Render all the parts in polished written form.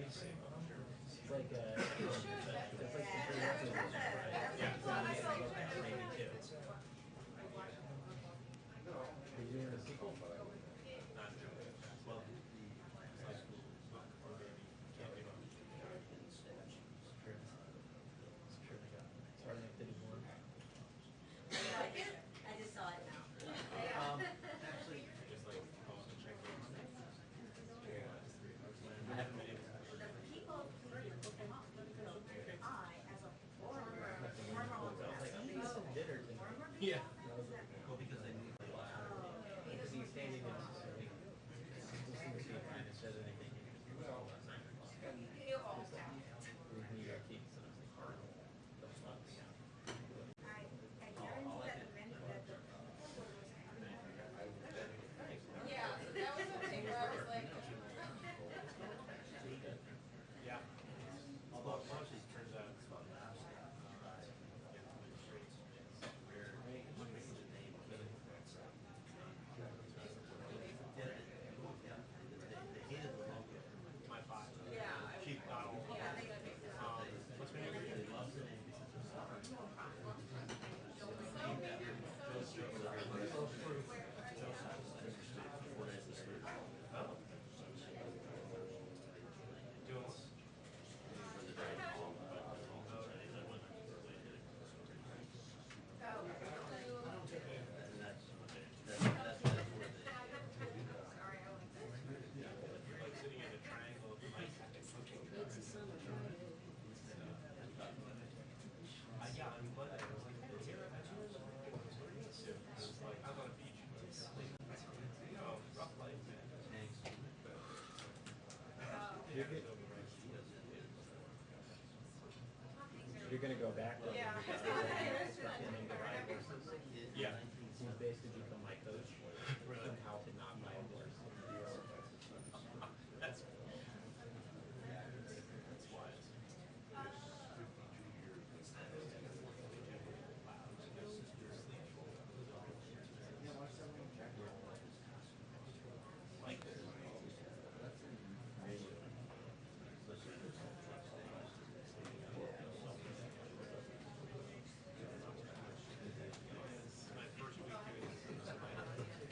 It's like it's like the maybe too. Are you doing the sequel? Not doing it. Well, high school or maybe can't do it. It's true. It's true. It's hard enough to do more. I just saw it now. Actually, just like post and check in. I haven't been able to. The people who look them up, I, as a former Yeah. Well, because they need to Because he's standing in listening to see if Ryan says anything. You almost have it. New York Key, so it's like hard. I guarantee that the men that the Yeah, that was something where I was like, yeah. Although honestly, it turns out it's fun. My five. yeah, Cheap bottle. What's my name? Like sitting in a triangle of light. Yeah, I'm glad I was like, I was on a beach. You know, rough life, man. You're gonna go back there. Yeah. Start learning to ride horses. Yeah. He's basically become my coach on how to not buy a horse. That's wise. Like this. My first week doing this.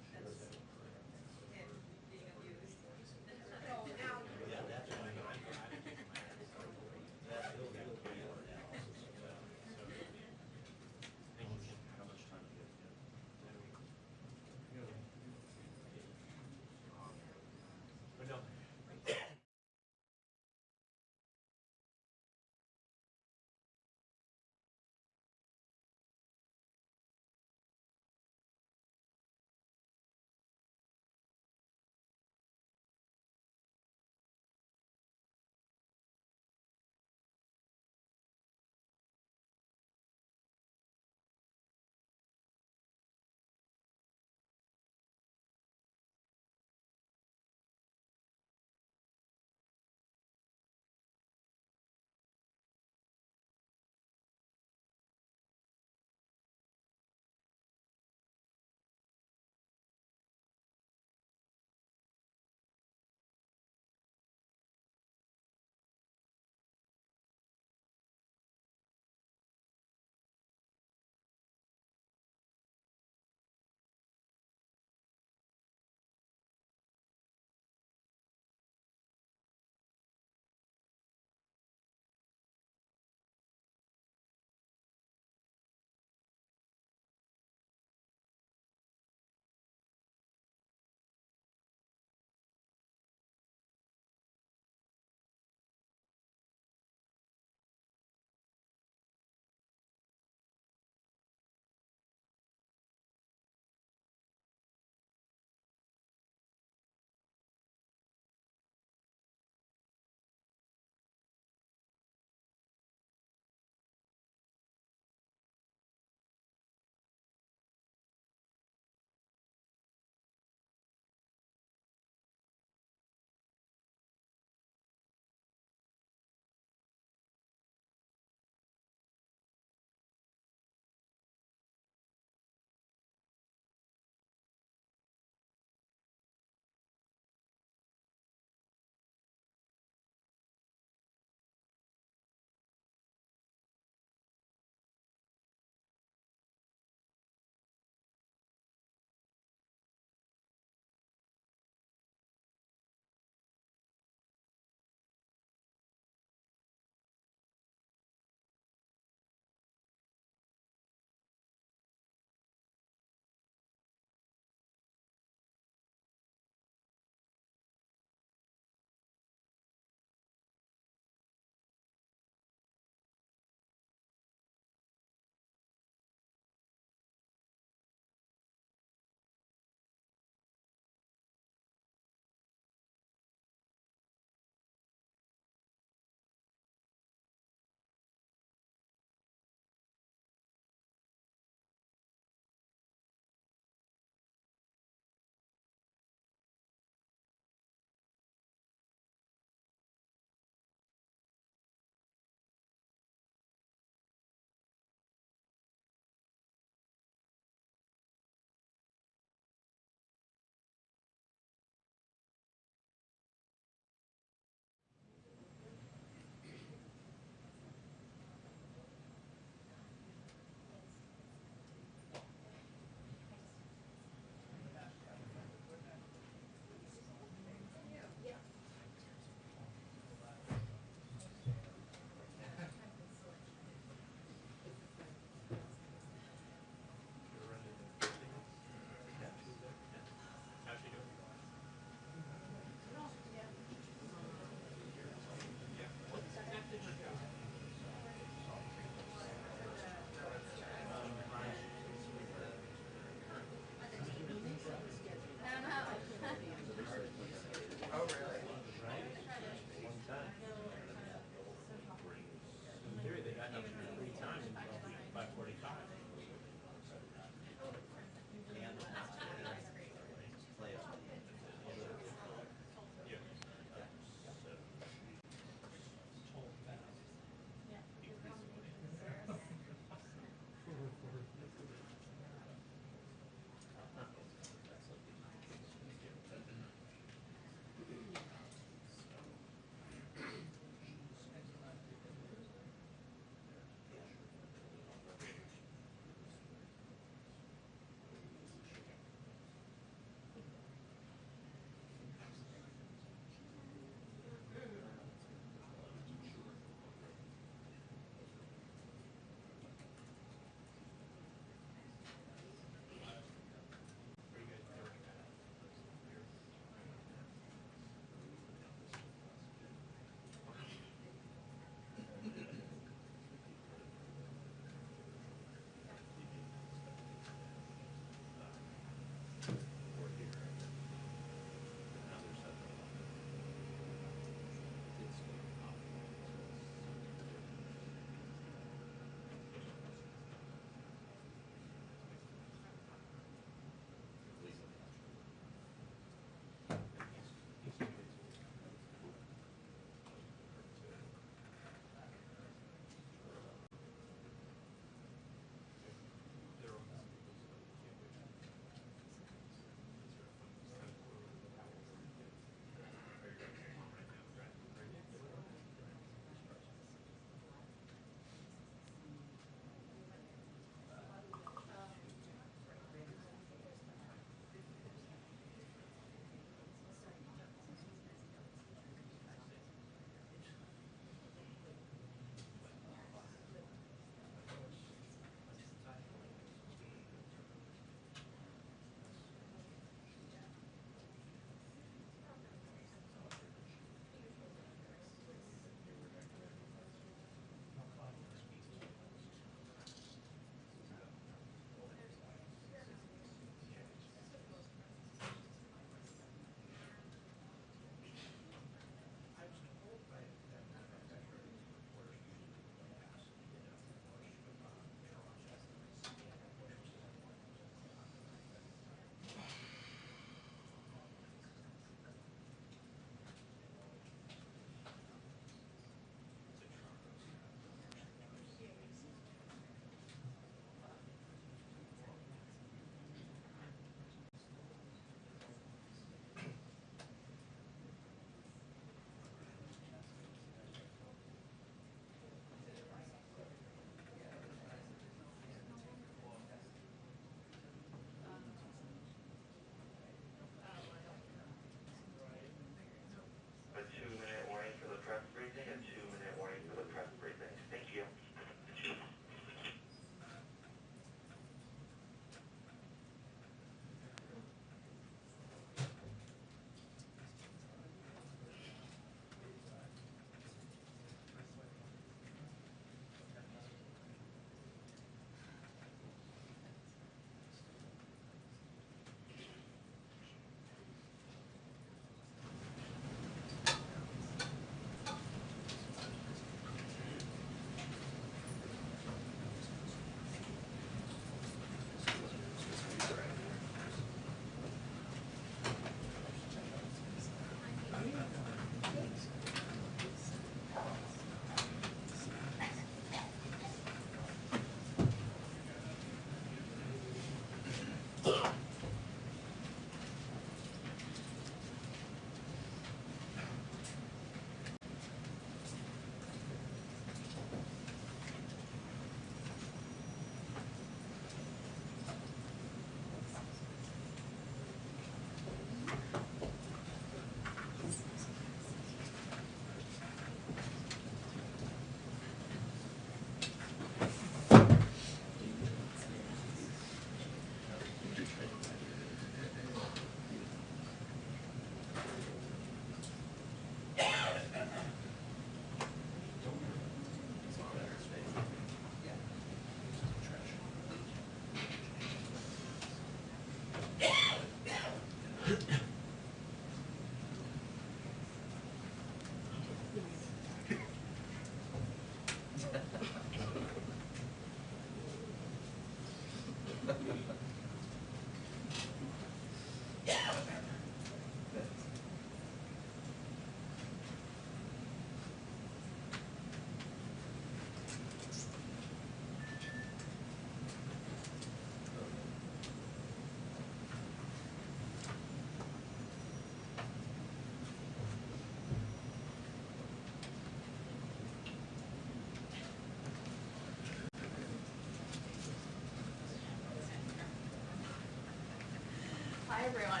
Hi, everyone.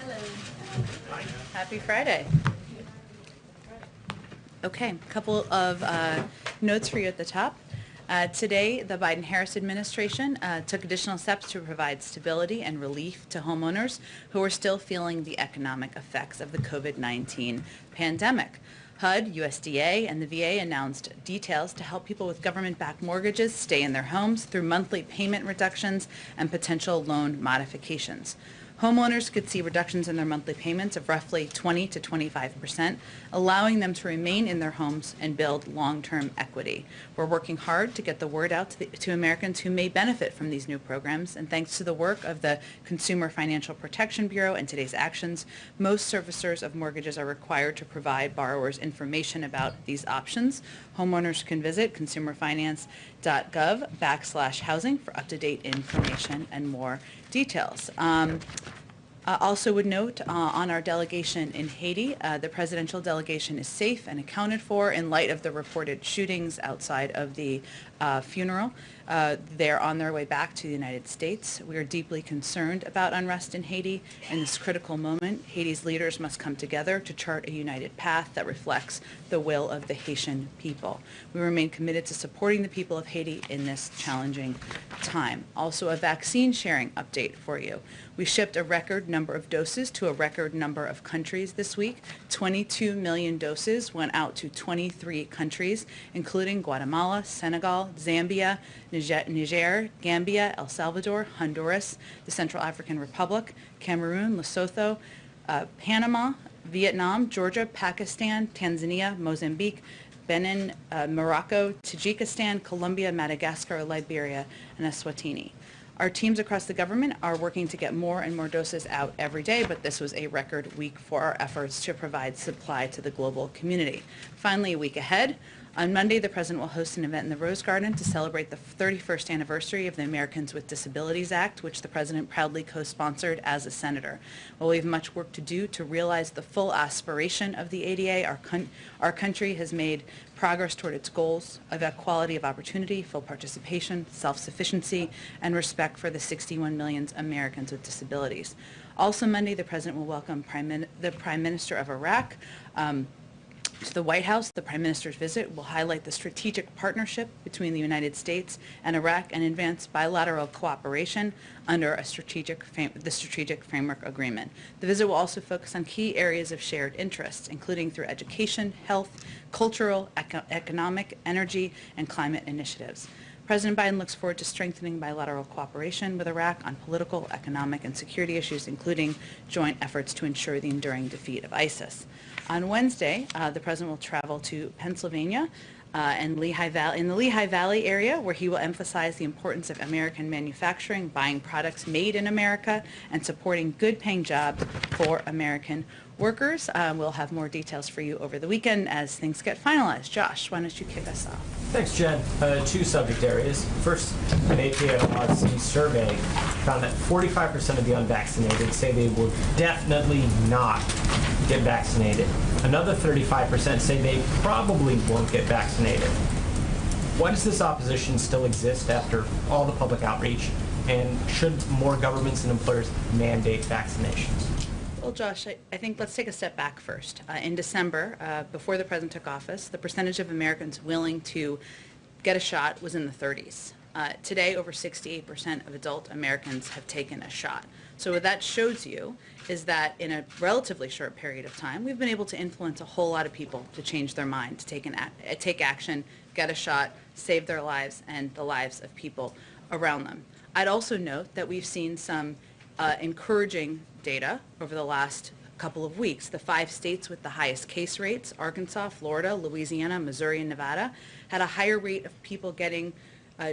Hello. Happy Friday. Okay, a couple of notes for you at the top. Today, the Biden-Harris administration took additional steps to provide stability and relief to homeowners who are still feeling the economic effects of the COVID-19 pandemic. HUD, USDA, and the VA announced details to help people with government-backed mortgages stay in their homes through monthly payment reductions and potential loan modifications. Homeowners could see reductions in their monthly payments of roughly 20 to 25%, allowing them to remain in their homes and build long-term equity. We're working hard to get the word out to Americans who may benefit from these new programs, and thanks to the work of the Consumer Financial Protection Bureau and today's actions, most servicers of mortgages are required to provide borrowers information about these options. Homeowners can visit consumerfinance.gov/housing for up-to-date information and more details. Also would note on our delegation in Haiti, the presidential delegation is safe and accounted for in light of the reported shootings outside of the funeral. They're on their way back to the United States. We are deeply concerned about unrest in Haiti. In this critical moment, Haiti's leaders must come together to chart a united path that reflects the will of the Haitian people. We remain committed to supporting the people of Haiti in this challenging time. Also, a vaccine sharing update for you. We shipped a record number of doses to a record number of countries this week. 22 million doses went out to 23 countries, including Guatemala, Senegal, Zambia, Niger, Gambia, El Salvador, Honduras, the Central African Republic, Cameroon, Lesotho, Panama, Vietnam, Georgia, Pakistan, Tanzania, Mozambique, Benin, Morocco, Tajikistan, Colombia, Madagascar, Liberia, and Eswatini. Our teams across the government are working to get more and more doses out every day, but this was a record week for our efforts to provide supply to the global community. Finally, a week ahead, on Monday, the President will host an event in the Rose Garden to celebrate the 31st anniversary of the Americans with Disabilities Act, which the President proudly co-sponsored as a senator. While we have much work to do to realize the full aspiration of the ADA, our country has made progress toward its goals of equality of opportunity, full participation, self-sufficiency, and respect for the 61 million Americans with disabilities. Also Monday, the President will welcome the Prime Minister of Iraq to the White House. The Prime Minister's visit will highlight the strategic partnership between the United States and Iraq and advance bilateral cooperation under the Strategic Framework Agreement. The visit will also focus on key areas of shared interests, including through education, health, cultural, economic, energy, and climate initiatives. President Biden looks forward to strengthening bilateral cooperation with Iraq on political, economic, and security issues, including joint efforts to ensure the enduring defeat of ISIS. On Wednesday, the President will travel to Pennsylvania and in the Lehigh Valley area, where he will emphasize the importance of American manufacturing, buying products made in America, and supporting good-paying jobs for American workers. We'll have more details for you over the weekend as things get finalized. Josh, why don't you kick us off? Thanks, Jen. Two subject areas. First, an APLRC survey found that 45% of the unvaccinated say they will definitely not get vaccinated. Another 35% say they probably won't get vaccinated. Why does this opposition still exist after all the public outreach? And should more governments and employers mandate vaccinations? Well, Josh, I think let's take a step back first. In December, before the President took office, the percentage of Americans willing to get a shot was in the 30s. Today, over 68% of adult Americans have taken a shot. So what that shows you is that in a relatively short period of time, we've been able to influence a whole lot of people to change their mind, to take action, get a shot, save their lives and the lives of people around them. I'd also note that we've seen some encouraging data over the last couple of weeks. The 5 states with the highest case rates, Arkansas, Florida, Louisiana, Missouri, and Nevada, had a higher rate of people getting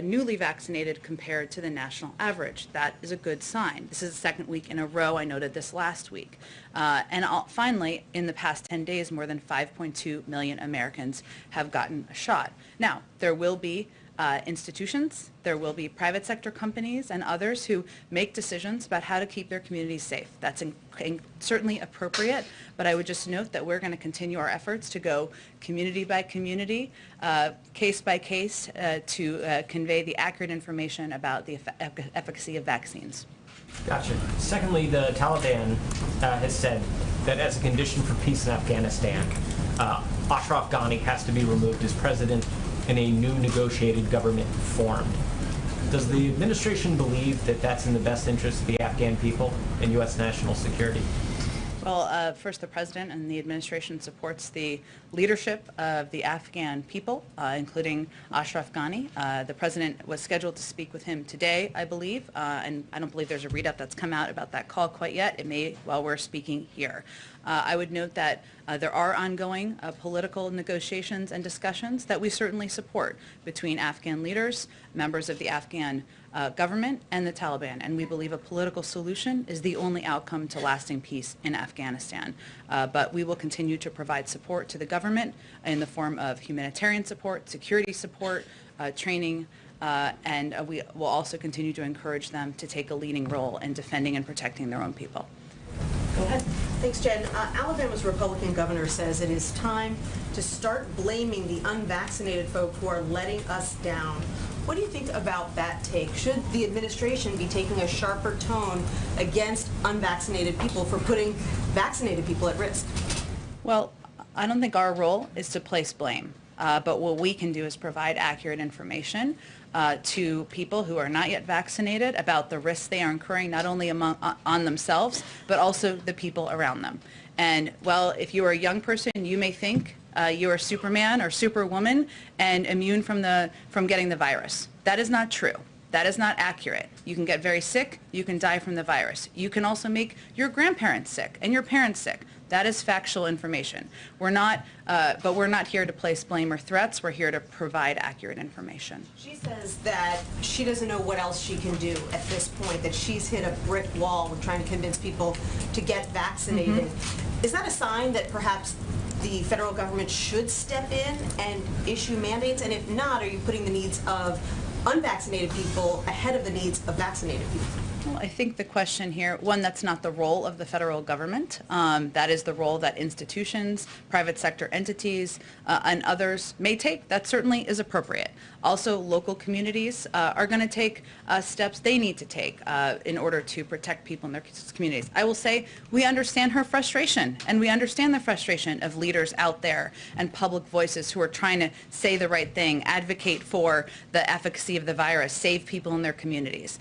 newly vaccinated compared to the national average. That is a good sign. This is the second week in a row. I noted this last week. Finally, in the past 10 days, more than 5.2 million Americans have gotten a shot. Now, there will be institutions, there will be private sector companies and others who make decisions about how to keep their communities safe. That's certainly appropriate, but I would just note that we're going to continue our efforts to go community by community, case by case, to convey the accurate information about the efficacy of vaccines. Gotcha. Secondly, the Taliban has said that as a condition for peace in Afghanistan, Ashraf Ghani has to be removed as president and a new negotiated government formed. Does the administration believe that that's in the best interest of the Afghan people and U.S. national security? Well, first, the President and the administration supports the leadership of the Afghan people, including Ashraf Ghani. The President was scheduled to speak with him today, I believe, and I don't believe there's a readout that's come out about that call quite yet. It may while we're speaking here. I would note that there are ongoing political negotiations and discussions that we certainly support between Afghan leaders, members of the Afghan government, and the Taliban, and we believe a political solution is the only outcome to lasting peace in Afghanistan. But we will continue to provide support to the government in the form of humanitarian support, security support, training, and we will also continue to encourage them to take a leading role in defending and protecting their own people. Go ahead. Thanks, Jen. Alabama's Republican governor says it is time to start blaming the unvaccinated folk who are letting us down. What do you think about that take? Should the administration be taking a sharper tone against unvaccinated people for putting vaccinated people at risk? Well, I don't think our role is to place blame, but what we can do is provide accurate information to people who are not yet vaccinated about the risks they are incurring, not only on themselves, but also the people around them. And, well, if you are a young person, you may think you're Superman or Superwoman and immune from getting the virus. That is not true. That is not accurate. You can get very sick. You can die from the virus. You can also make your grandparents sick and your parents sick. That is factual information. We're not, but we're not here to place blame or threats. We're here to provide accurate information. She says that she doesn't know what else she can do at this point, that she's hit a brick wall with trying to convince people to get vaccinated. Is that a sign that perhaps the federal government should step in and issue mandates? And if not, are you putting the needs of unvaccinated people ahead of the needs of vaccinated people? Well, I think the question here, one, that's not the role of the federal government. That is the role that institutions, private sector entities, and others may take. That certainly is appropriate. Also, local communities are going to take steps they need to take in order to protect people in their communities. I will say we understand her frustration, and we understand the frustration of leaders out there and public voices who are trying to say the right thing, advocate for the efficacy of the virus, save people in their communities.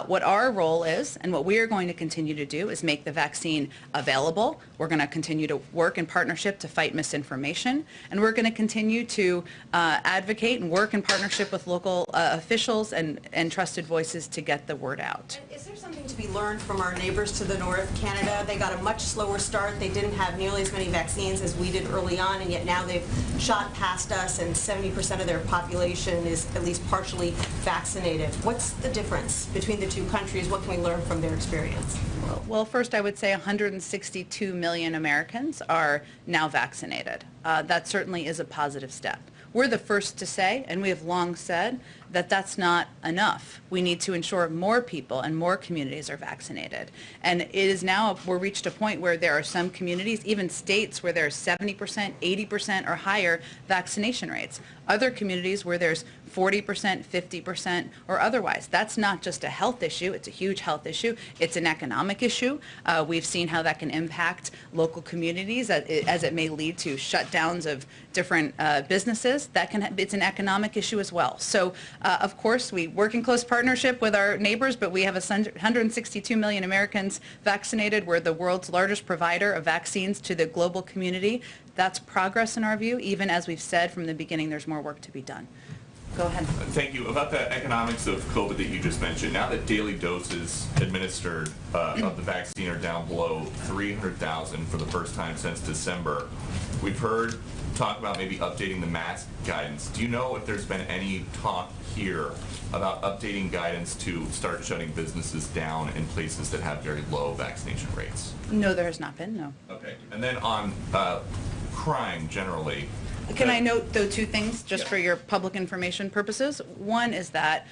What our role is, and what we are going to continue to do, is make the vaccine available. We're going to continue to work in partnership to fight misinformation, and we're going to continue to advocate and work in partnership with local officials and trusted voices to get the word out. And is there something to be learned from our neighbors to the north, Canada? They got a much slower start. They didn't have nearly as many vaccines as we did early on, and yet now they've shot past us, and 70% of their population is at least partially vaccinated. What's the difference between the two countries? What can we learn from their experience? Well, first I would say 162 million Americans are now vaccinated. That certainly is a positive step. We're the first to say, and we have long said, that that's not enough. We need to ensure more people and more communities are vaccinated. And it is now, we're reached a point where there are some communities, even states, where there's 70%, 80% or higher vaccination rates. Other communities where there's 40%, 50% or otherwise. That's not just a health issue, it's a huge health issue. It's an economic issue. We've seen how that can impact local communities as it may lead to shutdowns of different businesses. It's an economic issue as well. So of course we work in close partnership with our neighbors, but we have 162 million Americans vaccinated. We're the world's largest provider of vaccines to the global community. That's progress in our view, even as we've said from the beginning there's more work to be done. Go ahead. Thank you. About the economics of COVID that you just mentioned, now that daily doses administered of the vaccine are down below 300,000 for the first time since December, we've heard talk about maybe updating the mask guidance. Do you know if there's been any talk here about updating guidance to start shutting businesses down in places that have very low vaccination rates? No, there has not been, no. Okay. And then on crime generally, can I note, though, two things just for your public information purposes? One is that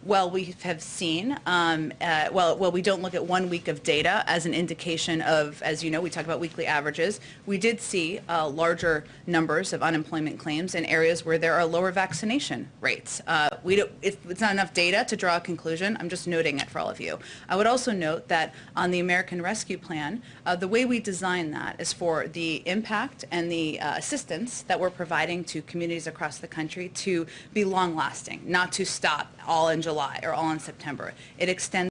Well, we have seen, we don't look at 1 week of data as an indication of, as you know, we talk about weekly averages. We did see larger numbers of unemployment claims in areas where there are lower vaccination rates. It's not enough data to draw a conclusion. I'm just noting it for all of you. I would also note that on the American Rescue Plan, the way we design that is for the impact and the assistance that we're providing to communities across the country to be long-lasting, not to stop all in July or all in September. It extends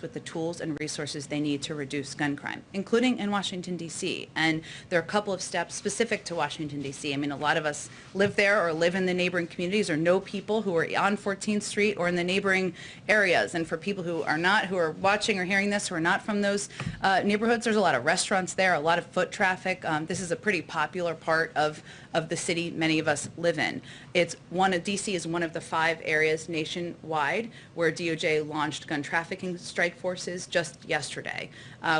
with the tools and resources they need to reduce gun crime, including in Washington, D.C. And there are a couple of steps specific to Washington, D.C. I mean, a lot of us live there or live in the neighboring communities or know people who are on 14th Street or in the neighboring areas. And for people who are not, who are watching or hearing this, who are not from those neighborhoods, there's a lot of restaurants there, a lot of foot traffic. This is a pretty popular part of the city many of us live in. D.C. is one of the 5 areas nationwide where DOJ launched gun trafficking strike forces just yesterday,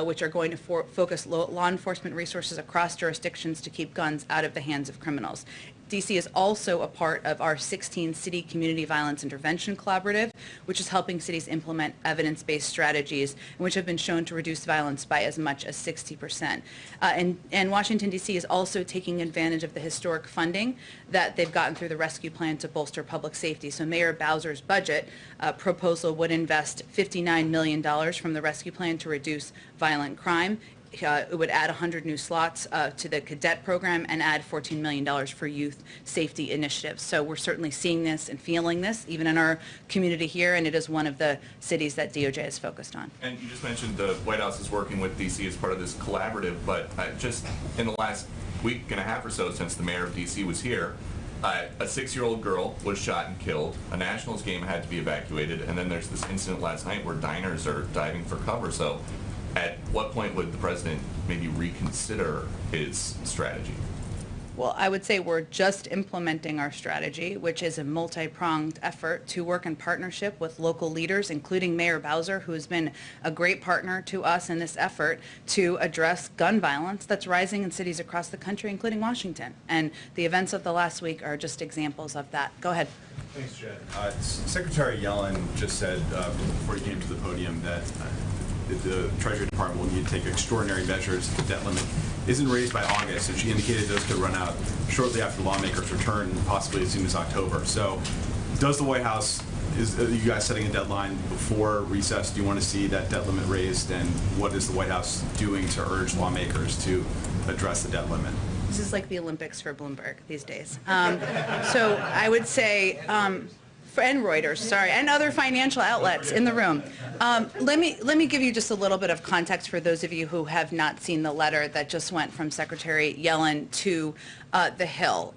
which are going to focus law enforcement resources across jurisdictions to keep guns out of the hands of criminals. DC is also a part of our 16 City Community Violence Intervention Collaborative, which is helping cities implement evidence-based strategies, which have been shown to reduce violence by as much as 60%. And Washington, D.C. is also taking advantage of the historic funding that they've gotten through the rescue plan to bolster public safety. So Mayor Bowser's budget proposal would invest $59 million from the rescue plan to reduce violent crime. It would add 100 new slots to the cadet program and add $14 million for youth safety initiatives. So we're certainly seeing this and feeling this even in our community here, and it is one of the cities that DOJ is focused on. And you just mentioned the White House is working with D.C. as part of this collaborative, but just in the last week and a half or so since the mayor of D.C. was here, a 6-year-old girl was shot and killed, a Nationals game had to be evacuated, and then there's this incident last night where diners are diving for cover. So at what point would the president maybe reconsider his strategy? Well, I would say we're just implementing our strategy, which is a multi-pronged effort to work in partnership with local leaders, including Mayor Bowser, who has been a great partner to us in this effort to address gun violence that's rising in cities across the country, including Washington. And the events of the last week are just examples of that. Go ahead. Thanks, Jen. Secretary Yellen just said before he came to the podium that the Treasury Department will need to take extraordinary measures if the debt limit isn't raised by August, and she indicated those could run out shortly after lawmakers return, possibly as soon as October. So does the White House, are you guys setting a deadline before recess? Do you want to see that debt limit raised, and what is the White House doing to urge lawmakers to address the debt limit? This is like the Olympics for Bloomberg these days. So I would say, and Reuters, sorry, and other financial outlets in the room. Let me give you just a little bit of context for those of you who have not seen the letter that just went from Secretary Yellen to the Hill.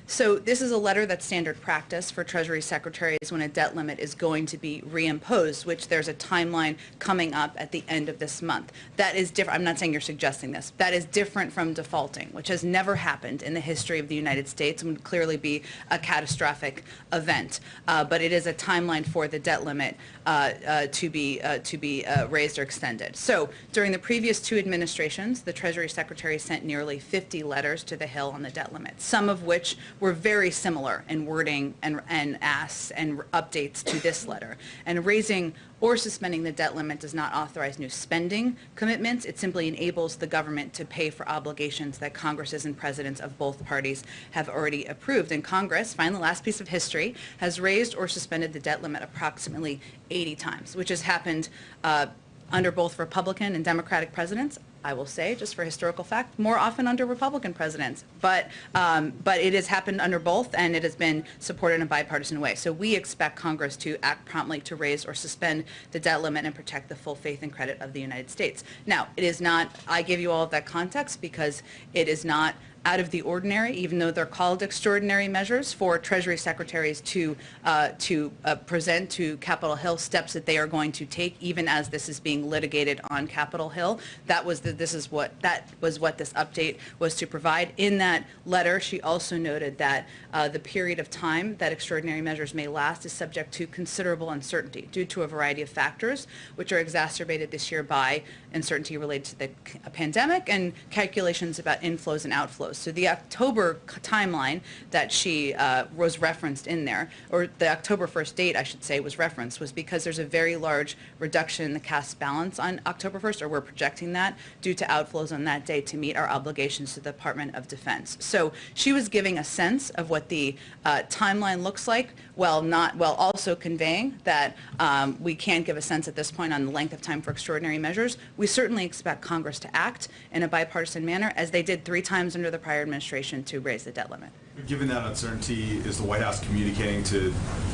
So this is a letter that's standard practice for Treasury secretaries when a debt limit is going to be reimposed, which there's a timeline coming up at the end of this month. That is different. I'm not saying you're suggesting this. That is different from defaulting, which has never happened in the history of the United States and would clearly be a catastrophic event. But it is a timeline for the debt limit to be raised or extended. So during the previous 2 administrations, the Treasury Secretary sent nearly 50 letters to the Hill on the debt limit, some of which were very similar in wording and asks and updates to this letter. And raising or suspending the debt limit does not authorize new spending commitments. It simply enables the government to pay for obligations that Congresses and presidents of both parties have already approved. And Congress, finally, last piece of history, has raised or suspended the debt limit approximately 80 times, which has happened under both Republican and Democratic presidents. I will say, just for historical fact, more often under Republican presidents. But it has happened under both, and it has been supported in a bipartisan way. So we expect Congress to act promptly to raise or suspend the debt limit and protect the full faith and credit of the United States. Now, it is not, I give you all of that context because it is not out of the ordinary, even though they're called extraordinary measures, for Treasury secretaries to present to Capitol Hill steps that they are going to take, even as this is being litigated on Capitol Hill. That was what this update was to provide. In that letter, she also noted that the period of time that extraordinary measures may last is subject to considerable uncertainty due to a variety of factors, which are exacerbated this year by uncertainty related to the pandemic and calculations about inflows and outflows. So the October timeline that she was referenced in there, or the October 1st date, I should say, was referenced, was because there's a very large reduction in the cash balance on October 1st, or we're projecting that, due to outflows on that day to meet our obligations to the Department of Defense. So she was giving a sense of what the timeline looks like, while also conveying that we can't give a sense at this point on the length of time for extraordinary measures. We certainly expect Congress to act in a bipartisan manner, as they did 3 times under the prior administration, to raise the debt limit. Given that uncertainty, is the White House communicating to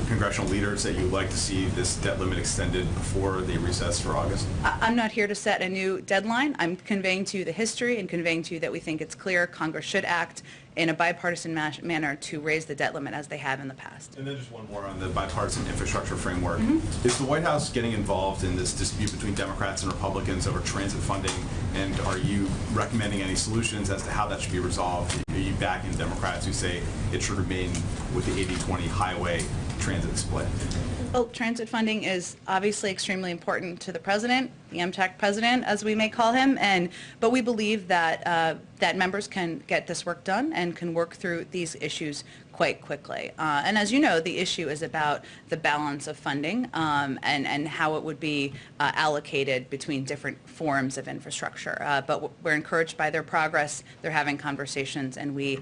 congressional leaders that you would like to see this debt limit extended before they recess for August? I'm not here to set a new deadline. I'm conveying to you the history and conveying to you that we think it's clear Congress should act in a bipartisan manner to raise the debt limit as they have in the past. And then just one more on the bipartisan infrastructure framework. Is the White House getting involved in this dispute between Democrats and Republicans over transit funding, and are you recommending any solutions as to how that should be resolved? Are you backing Democrats who say it should remain with the 80-20 highway transit split? Well, transit funding is obviously extremely important to the president, the MTAC president, as we may call him, but we believe that that members can get this work done and can work through these issues quite quickly. And as you know, the issue is about the balance of funding and how it would be allocated between different forms of infrastructure. But we're encouraged by their progress. They're having conversations, and we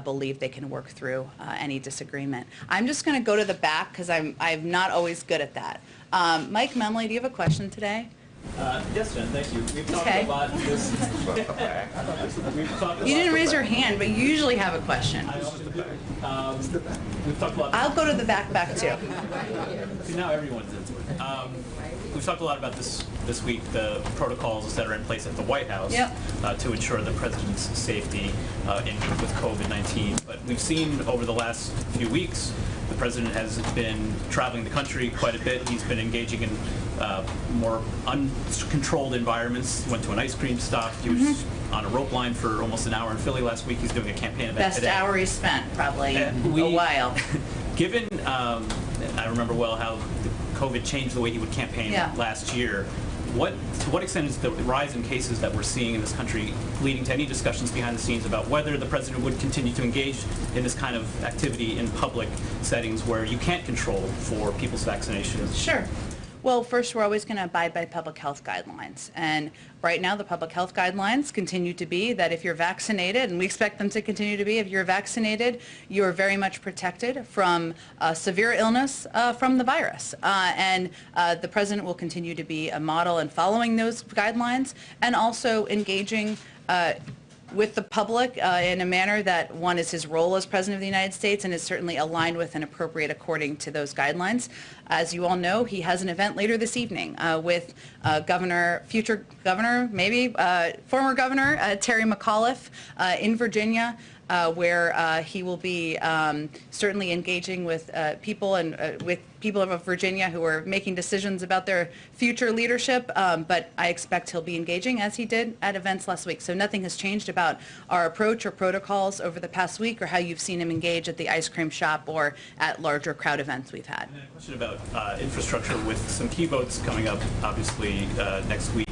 believe they can work through any disagreement. I'm just going to go to the back because I'm not always good at that. Mike Memley, do you have a question today? Yes, Jen, thank you. We've talked Okay. a lot this. We've talked a You lot didn't raise your about- hand, but you usually have a question. I always do. We've talked a lot. I'll go to the back too. See, now everyone's into it. We've talked a lot about this week, the protocols that are in place at the White House to ensure the president's safety with COVID-19. But we've seen over the last few weeks, the president has been traveling the country quite a bit. He's been engaging in more uncontrolled environments. He went to an ice cream stop. He was on a rope line for almost an hour in Philly last week. He's doing a campaign event Best today. hour he spent, probably, in We- a while. Given, I remember well how COVID changed the way he would campaign last year. To what extent is the rise in cases that we're seeing in this country leading to any discussions behind the scenes about whether the president would continue to engage in this kind of activity in public settings where you can't control for people's vaccinations? Sure. Well, first, we're always going to abide by public health guidelines. And right now, the public health guidelines continue to be that if you're vaccinated, and we expect them to continue to be, if you're vaccinated, you're very much protected from severe illness from the virus. And the president will continue to be a model in following those guidelines and also engaging with the public in a manner that, one, is his role as President of the United States and is certainly aligned with and appropriate according to those guidelines. As you all know, he has an event later this evening with future governor, maybe former governor Terry McAuliffe in Virginia, where he will be certainly engaging with people and with people of Virginia who are making decisions about their future leadership. But I expect he'll be engaging as he did at events last week. So nothing has changed about our approach or protocols over the past week or how you've seen him engage at the ice cream shop or at larger crowd events we've had. And then a question about infrastructure with some key votes coming up, obviously, next week.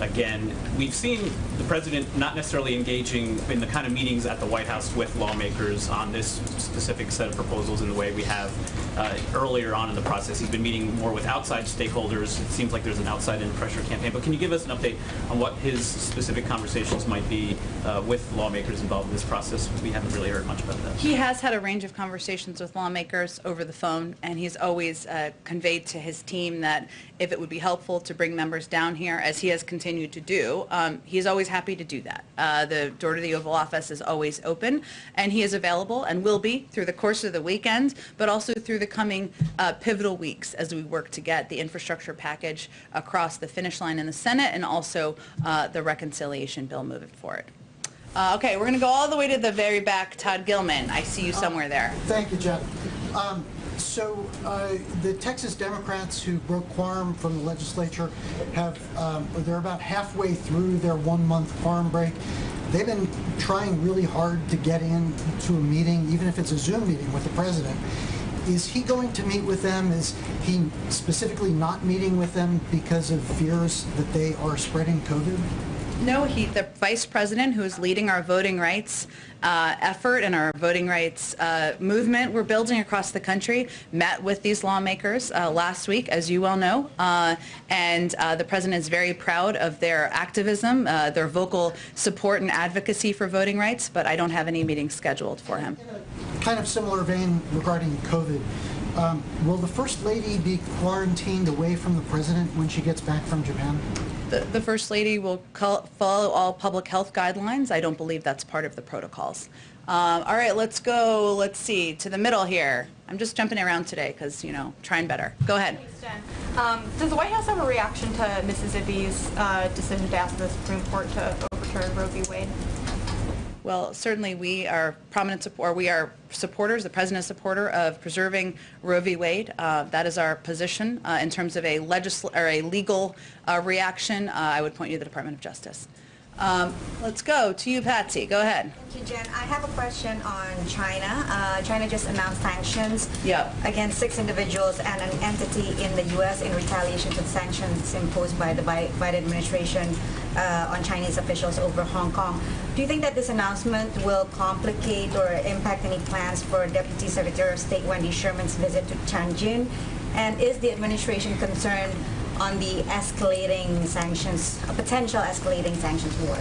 Again, we've seen the president not necessarily engaging in the kind of meetings at the White House with lawmakers on this specific set of proposals in the way we have earlier on in the process. He's been meeting more with outside stakeholders. It seems like there's an outside-in pressure campaign. But can you give us an update on what his specific conversations might be with lawmakers involved in this process? We haven't really heard much about that. He has had a range of conversations with lawmakers over the phone, and he's always conveyed to his team that if it would be helpful to bring members down here, as he has continued to do, he's always happy to do that. The door to the Oval Office is always open, and he is available and will be through the course of the weekend, but also through the coming pivotal weeks as we work to get the infrastructure package across the finish line in the Senate and also the reconciliation bill moving forward. Okay, we're going to go all the way to the very back. Todd Gilman, I see you somewhere there. Thank you, Jen. The Texas Democrats who broke quorum from the legislature they're about halfway through their 1-month quorum break. They've been trying really hard to get into a meeting, even if it's a Zoom meeting with the president. Is he going to meet with them? Is he specifically not meeting with them because of fears that they are spreading COVID? No, the vice president, who is leading our voting rights effort and our voting rights movement we're building across the country, met with these lawmakers last week, as you well know, and the president is very proud of their activism, their vocal support and advocacy for voting rights, but I don't have any meetings scheduled for him. In a kind of similar vein regarding COVID, will the First Lady be quarantined away from the president when she gets back from Japan? The First Lady will follow all public health guidelines. I don't believe that's part of the protocols. All right, let's go, let's see, to the middle here. I'm just jumping around today because, trying better. Go ahead. Thanks, Jen. Does the White House have a reaction to Mississippi's decision to ask the Supreme Court to overturn Roe v. Wade? Well, certainly we are supporters, the president is a supporter of preserving Roe v. Wade. That is our position. In terms of a legal reaction, I would point you to the Department of Justice. Let's go to you, Patsy. Go ahead. Thank you, Jen. I have a question on China. China just announced sanctions against 6 individuals and an entity in the U.S. in retaliation to sanctions imposed by the Biden administration on Chinese officials over Hong Kong. Do you think that this announcement will complicate or impact any plans for Deputy Secretary of State Wendy Sherman's visit to Tianjin? And is the administration concerned on the escalating sanctions, a potential escalating sanctions war?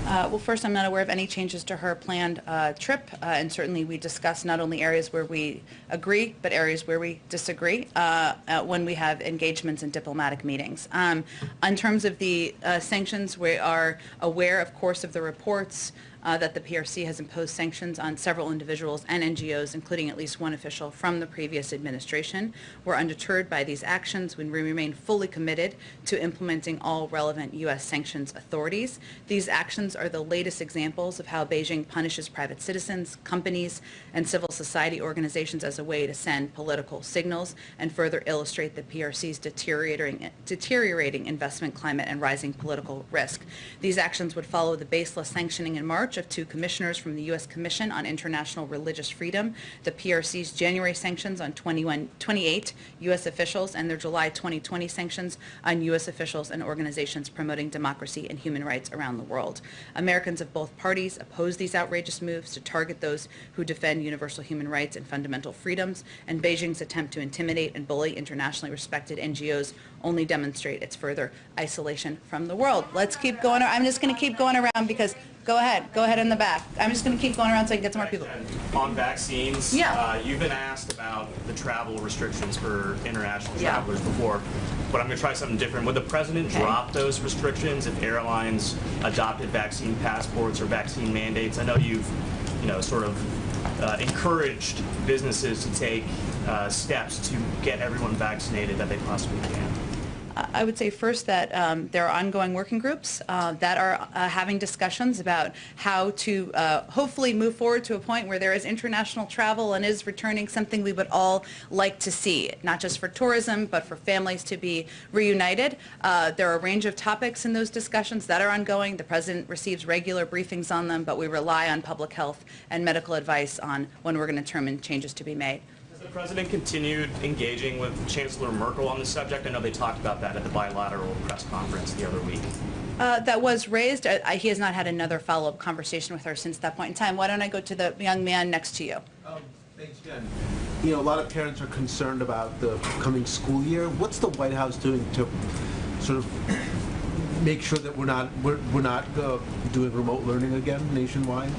Well, first, I'm not aware of any changes to her planned trip, and certainly we discuss not only areas where we agree, but areas where we disagree when we have engagements in diplomatic meetings. In terms of the sanctions, we are aware, of course, of the reports that the PRC has imposed sanctions on several individuals and NGOs, including at least one official from the previous administration. We're undeterred by these actions when we remain fully committed to implementing all relevant U.S. sanctions authorities. These actions are the latest examples of how Beijing punishes private citizens, companies, and civil society organizations as a way to send political signals and further illustrate the PRC's deteriorating investment climate and rising political risk. These actions would follow the baseless sanctioning in March of 2 commissioners from the U.S. Commission on International Religious Freedom, the PRC's January sanctions on 28 U.S. officials, and their July 2020 sanctions on U.S. officials and organizations promoting democracy and human rights around the world. Americans of both parties oppose these outrageous moves to target those who defend universal human rights and fundamental freedoms, and Beijing's attempt to intimidate and bully internationally respected NGOs only demonstrate its further isolation from the world. Let's keep going. I'm just going to keep going around because go ahead in the back. I'm just going to keep going around so I can get some more people. On vaccines, you've been asked about the travel restrictions for international travelers before, but I'm going to try something different. Would the president drop those restrictions if airlines adopted vaccine passports or vaccine mandates? I know you've, sort of encouraged businesses to take steps to get everyone vaccinated that they possibly can. I would say first that there are ongoing working groups that are having discussions about how to hopefully move forward to a point where there is international travel and is returning, something we would all like to see, not just for tourism, but for families to be reunited. There are a range of topics in those discussions that are ongoing. The president receives regular briefings on them, but we rely on public health and medical advice on when we're going to determine changes to be made. The president continued engaging with Chancellor Merkel on the subject. I know they talked about that at the bilateral press conference the other week. That was raised. He has not had another follow-up conversation with her since that point in time. Why don't I go to the young man next to you? Thanks, Jen. A lot of parents are concerned about the coming school year. What's the White House doing to sort of make sure that we're not doing remote learning again nationwide?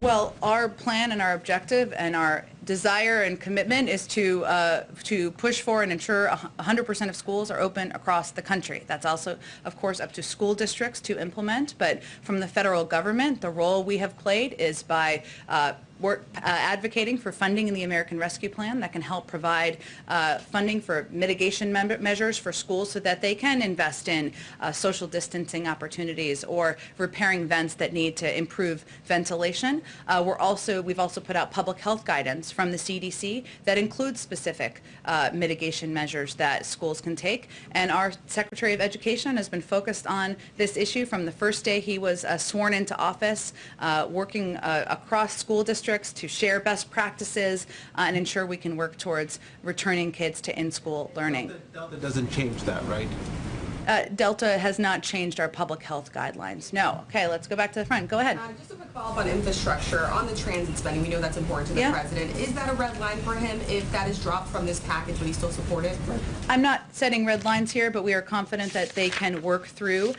Well, our plan and our objective and our desire and commitment is to push for and ensure 100% of schools are open across the country. That's also, of course, up to school districts to implement. But from the federal government, the role we have played is by advocating for funding in the American Rescue Plan that can help provide funding for mitigation measures for schools so that they can invest in social distancing opportunities or repairing vents that need to improve ventilation. We've also put out public health guidance from the CDC that includes specific mitigation measures that schools can take. And our Secretary of Education has been focused on this issue from the first day he was sworn into office, working across school districts to share best practices and ensure we can work towards returning kids to in-school learning. Delta doesn't change that, right? Delta has not changed our public health guidelines. No. Okay, let's go back to the front. Go ahead. Just a quick follow-up on infrastructure. On the transit spending, we know that's important to the president. Is that a red line for him if that is dropped from this package, would he still support it? I'm not setting red lines here, but we are confident that they can work through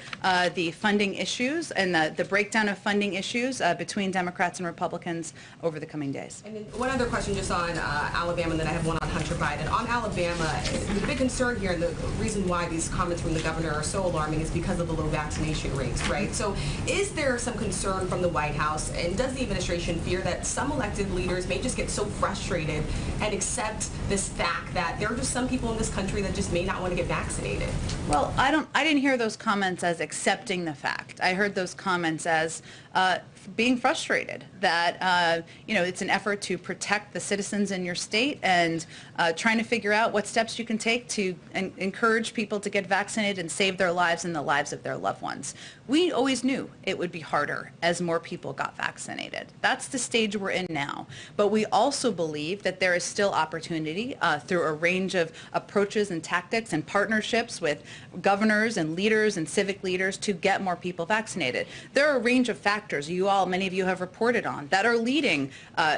the funding issues and the breakdown of funding issues between Democrats and Republicans over the coming days. And then one other question just on Alabama, and then I have one on Hunter Biden. On Alabama, the big concern here and the reason why these comments from the governor are so alarming is because of the low vaccination rates, right? So is there some concern from the White House, and does the administration fear that some elected leaders may just get so frustrated and accept this fact that there are just some people in this country that just may not want to get vaccinated? Well, I didn't hear those comments as accepting the fact. I heard those comments as being frustrated that it's an effort to protect the citizens in your state and trying to figure out what steps you can take to encourage people to get vaccinated and save their lives and the lives of their loved ones. We always knew it would be harder as more people got vaccinated. That's the stage we're in now. But we also believe that there is still opportunity through a range of approaches and tactics and partnerships with governors and leaders and civic leaders to get more people vaccinated. There are a range of factors many of you have reported on that are leading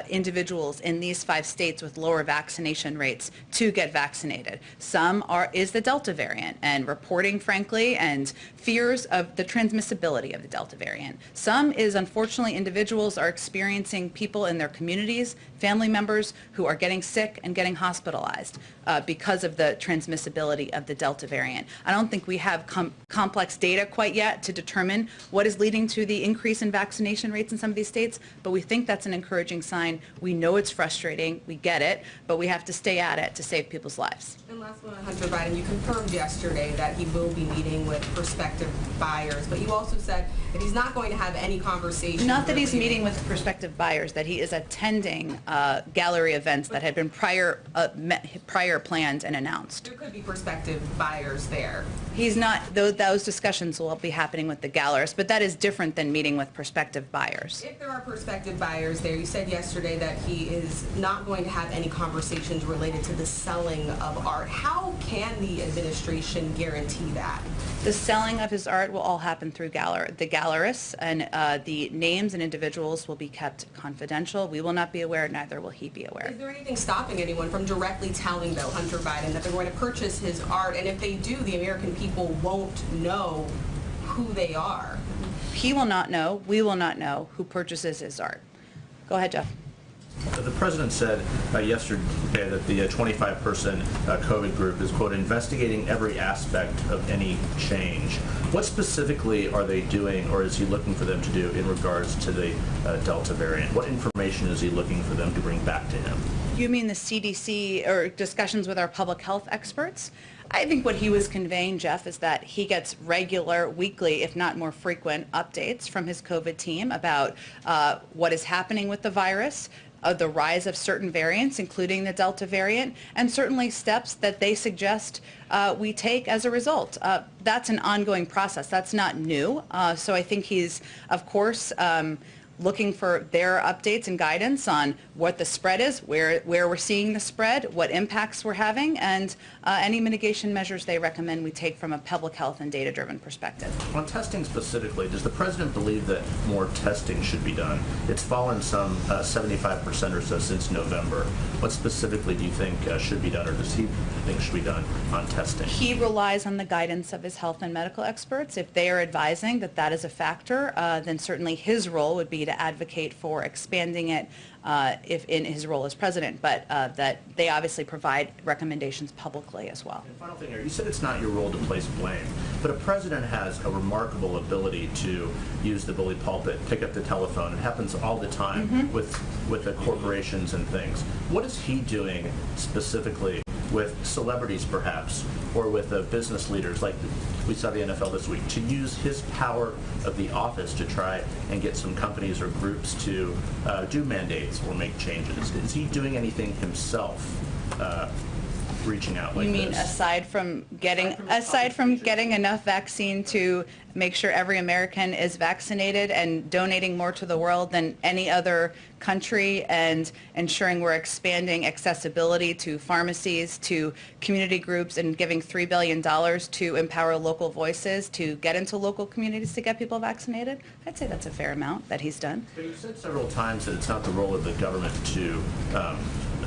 individuals in these 5 states with lower vaccination rates to get vaccinated. Some is the Delta variant and reporting, frankly, and fears of the transmissibility of the Delta variant. Some is, unfortunately, individuals are experiencing people in their communities, family members who are getting sick and getting hospitalized because of the transmissibility of the Delta variant. I don't think we have complex data quite yet to determine what is leading to the increase in vaccination rates in some of these states, but we think that's an encouraging sign. We know it's frustrating, we get it, but we have to stay at it to save people's lives. And last one on Hunter Biden, you confirmed yesterday that he will be meeting with prospective buyers, but you also said that he's not going to have any conversation. Not that he's meeting with prospective buyers, that he is attending gallery events that had been prior planned and announced. There could be prospective buyers there. He's not, those discussions will be happening with the gallerists, but that is different than meeting with prospective buyers. If there are prospective buyers there, you said yesterday that he is not going to have any conversations related to the selling of art. How can the administration guarantee that? The selling of his art will all happen through the gallerists, and the names and individuals will be kept confidential. We will not be aware, neither will he be aware. Is there anything stopping anyone from directly telling, though, Hunter Biden that they're going to purchase his art, and if they do, the American people won't know who they are? He will not know, we will not know who purchases his art. Go ahead, Jeff. The president said yesterday that the 25-person COVID group is, quote, investigating every aspect of any change. What specifically are they doing, or is he looking for them to do in regards to the Delta variant? What information is he looking for them to bring back to him? You mean the CDC or discussions with our public health experts? I think what he was conveying, Jeff, is that he gets regular, weekly, if not more frequent, updates from his COVID team about what is happening with the virus, the rise of certain variants, including the Delta variant, and certainly steps that they suggest we take as a result. That's an ongoing process. That's not new. So I think he's, of course, looking for their updates and guidance on what the spread is, where we're seeing the spread, what impacts we're having, and any mitigation measures they recommend we take from a public health and data-driven perspective. On testing specifically, does the president believe that more testing should be done? It's fallen some 75% or so since November. What specifically do you think should be done, or does he think should be done on testing? He relies on the guidance of his health and medical experts. If they are advising that that is a factor, then certainly his role would be to advocate for expanding it if in his role as president, but that they obviously provide recommendations publicly as well. And final thing here, you said it's not your role to place blame, but a president has a remarkable ability to use the bully pulpit, pick up the telephone. It happens all the time with the corporations and things. What is he doing specifically with celebrities perhaps, or with business leaders like we saw the NFL this week, to use his power of the office to try and get some companies or groups to do mandates or make changes? Is he doing anything himself, reaching out like You mean this? aside from getting enough vaccine to make sure every American is vaccinated and donating more to the world than any other country, and ensuring we're expanding accessibility to pharmacies, to community groups, and giving $3 billion to empower local voices to get into local communities to get people vaccinated? I'd say that's a fair amount that he's done. But you've said several times that it's not the role of the government to